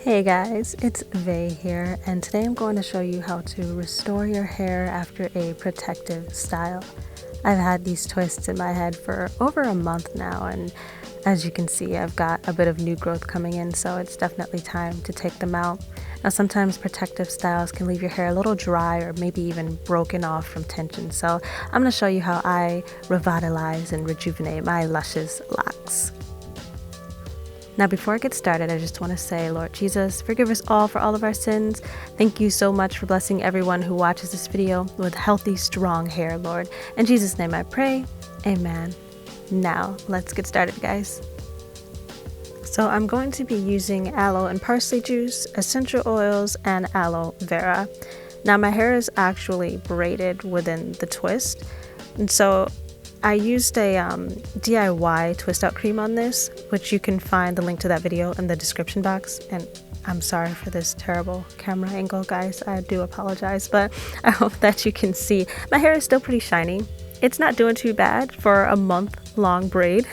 Hey guys, it's Vay here, and today I'm going to show you how to restore your hair after a protective style. I've had these twists in my head for over a month now, and as you can see, I've got a bit of new growth coming in, so it's definitely time to take them out. Now, sometimes protective styles can leave your hair a little dry or maybe even broken off from tension, so I'm going to show you how I revitalize and rejuvenate my luscious locks. Now, before I get started, I just want to say, Lord Jesus, forgive us all for all of our sins. Thank you so much for blessing everyone who watches this video with healthy, strong hair, Lord. In Jesus' name I pray, amen. Now, let's get started, guys. So I'm going to be using aloe and parsley juice, essential oils, and aloe vera. Now, my hair is actually braided within the twist, and so I used a DIY twist out cream on this, which you can find the link to that video in the description box. And I'm sorry for this terrible camera angle, guys. I do apologize, but I hope that you can see. My hair is still pretty shiny. It's not doing too bad for a month-long braid.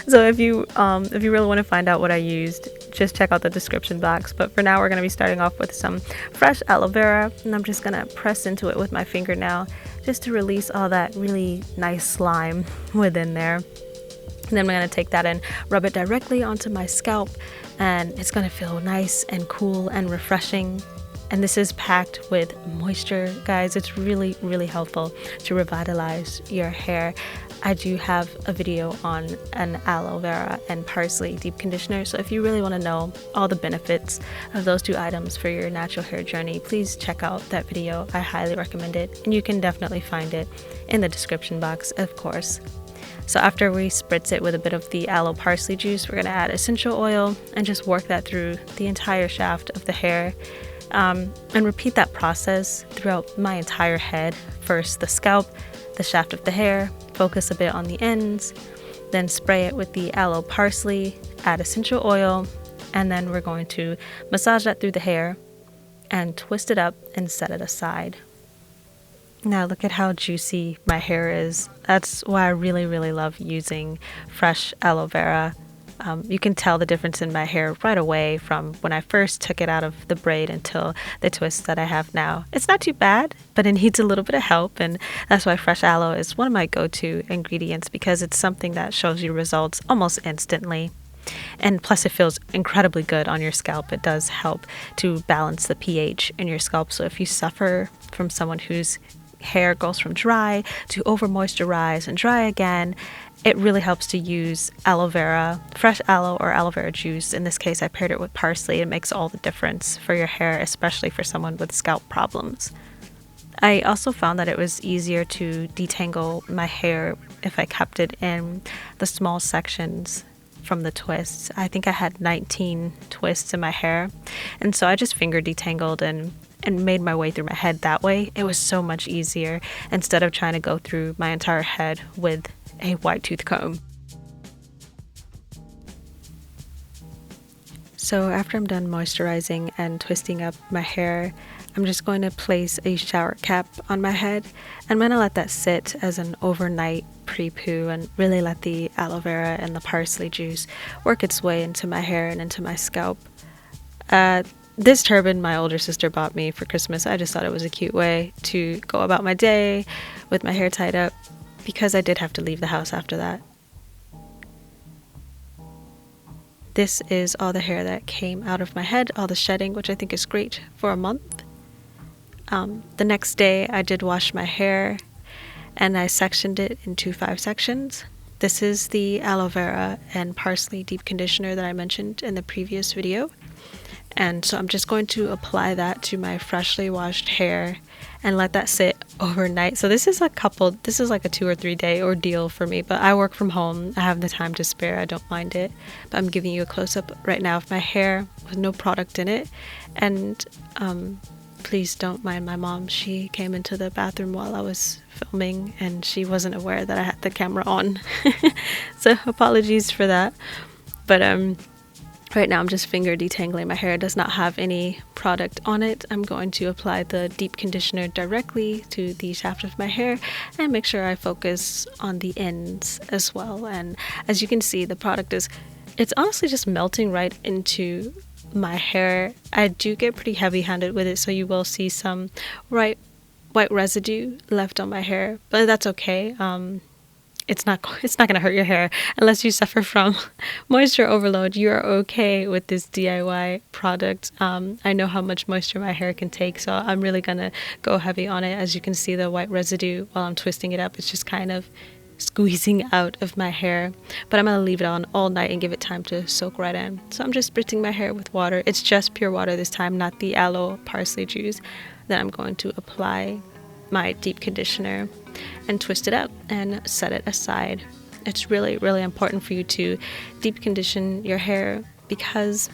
So if you really want to find out what I used, just check out the description box. But for now, we're going to be starting off with some fresh aloe vera, and I'm just going to press into it with my finger now, just to release all that really nice slime within there. And then I'm going to take that and rub it directly onto my scalp, and it's going to feel nice and cool and refreshing. And this is packed with moisture, guys. It's really, really helpful to revitalize your hair. I do have a video on an aloe vera and parsley deep conditioner, so if you really want to know all the benefits of those two items for your natural hair journey, please check out that video. I highly recommend it, and you can definitely find it in the description box, of course. So after we spritz it with a bit of the aloe parsley juice, we're going to add essential oil and just work that through the entire shaft of the hair. And repeat that process throughout my entire head. First the scalp, the shaft of the hair, focus a bit on the ends, then spray it with the aloe parsley, add essential oil, and then we're going to massage that through the hair and twist it up and set it aside. Now look at how juicy my hair is. That's why I really, really love using fresh aloe vera. You can tell the difference in my hair right away from when I first took it out of the braid until the twist that I have now. It's not too bad, but it needs a little bit of help, and that's why fresh aloe is one of my go-to ingredients, because it's something that shows you results almost instantly. And plus it feels incredibly good on your scalp. It does help to balance the pH in your scalp. So if you suffer from someone whose hair goes from dry to over moisturize and dry again, it really helps to use aloe vera, fresh aloe or aloe vera juice. In this case, I paired it with parsley. It makes all the difference for your hair, especially for someone with scalp problems. I also found that it was easier to detangle my hair if I kept it in the small sections from the twists. I think I had 19 twists in my hair, and so I just finger detangled and made my way through my head that way. It was so much easier instead of trying to go through my entire head with a white tooth comb. So after I'm done moisturizing and twisting up my hair, I'm just going to place a shower cap on my head. I'm going to let that sit as an overnight pre-poo and really let the aloe vera and the parsley juice work its way into my hair and into my scalp. This turban my older sister bought me for Christmas. I just thought it was a cute way to go about my day with my hair tied up, because I did have to leave the house after that. This is all the hair that came out of my head, all the shedding, which I think is great for a month. The next day I did wash my hair and I sectioned it into 5 sections. This is the aloe vera and parsley deep conditioner that I mentioned in the previous video. And so I'm just going to apply that to my freshly washed hair and let that sit overnight. So this is like a 2 or 3 day ordeal for me, but I work from home. I have the time to spare. I don't mind it. But I'm giving you a close-up right now of my hair with no product in it. And please don't mind my mom. She came into the bathroom while I was filming and she wasn't aware that I had the camera on. So apologies for that. But right now I'm just finger detangling my hair. It does not have any product on it. I'm going to apply the deep conditioner directly to the shaft of my hair and make sure I focus on the ends as well. And as you can see, the product it's honestly just melting right into my hair, I do get pretty heavy-handed with it, so you will see some white residue left on my hair, but that's okay. It's not going to hurt your hair unless you suffer from moisture overload. You are okay with this DIY product. I know how much moisture my hair can take, so I'm really going to go heavy on it. As you can see, the white residue while I'm twisting it up, it's just kind of squeezing out of my hair, but I'm going to leave it on all night and give it time to soak right in. So I'm just spritzing my hair with water. It's just pure water this time, not the aloe parsley juice. Then I'm going to apply my deep conditioner and twist it up and set it aside. It's really, really important for you to deep condition your hair because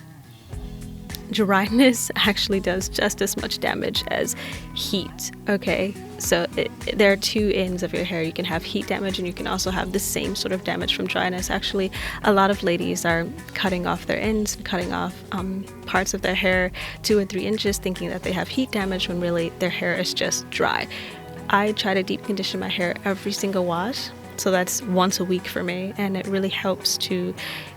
dryness actually does just as much damage as heat. Okay, so there are two ends of your hair. You can have heat damage and you can also have the same sort of damage from dryness. Actually, a lot of ladies are cutting off their ends and cutting off parts of their hair 2 or 3 inches thinking that they have heat damage when really their hair is just dry. I try to deep condition my hair every single wash, so that's once a week for me, and it really helps to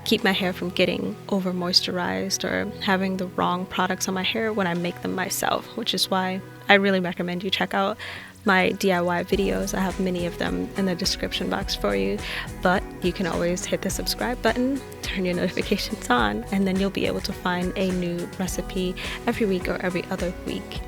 keep my hair from getting over moisturized or having the wrong products on my hair when I make them myself, which is why I really recommend you check out my DIY videos. I have many of them in the description box for you, but you can always hit the subscribe button, turn your notifications on, and then you'll be able to find a new recipe every week or every other week.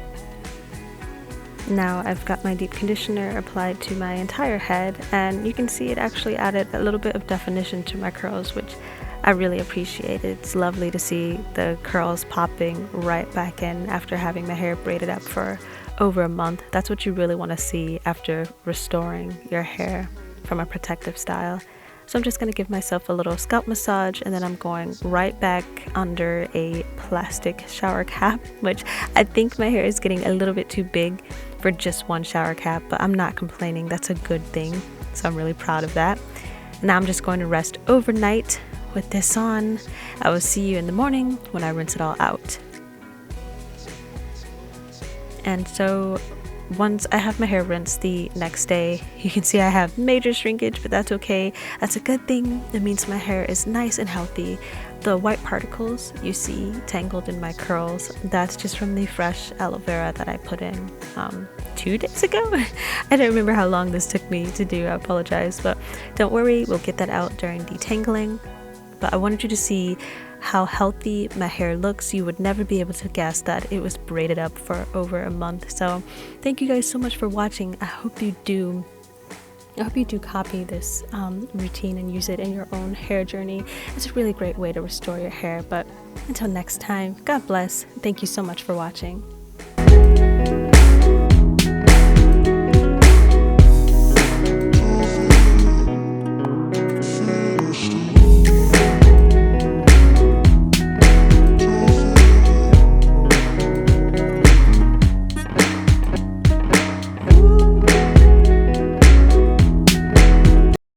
Now I've got my deep conditioner applied to my entire head, and you can see it actually added a little bit of definition to my curls, which I really appreciate. It's lovely to see the curls popping right back in after having my hair braided up for over a month. That's what you really want to see after restoring your hair from a protective style. So I'm just going to give myself a little scalp massage, and then I'm going right back under a plastic shower cap, which I think my hair is getting a little bit too big for just one shower cap, but I'm not complaining. That's a good thing, so I'm really proud of that. Now I'm just going to rest overnight with this on. I will see you in the morning when I rinse it all out. And so once I have my hair rinsed the next day, you can see I have major shrinkage, but that's okay. That's a good thing. It means my hair is nice and healthy. The white particles you see tangled in my curls, that's just from the fresh aloe vera that I put in 2 days ago. I don't remember how long this took me to do. I apologize, but don't worry, we'll get that out during detangling. But I wanted you to see how healthy my hair looks. You would never be able to guess that it was braided up for over a month. So thank you guys so much for watching. I hope you do copy this routine and use it in your own hair journey. It's a really great way to restore your hair. But until next time, God bless. Thank you so much for watching.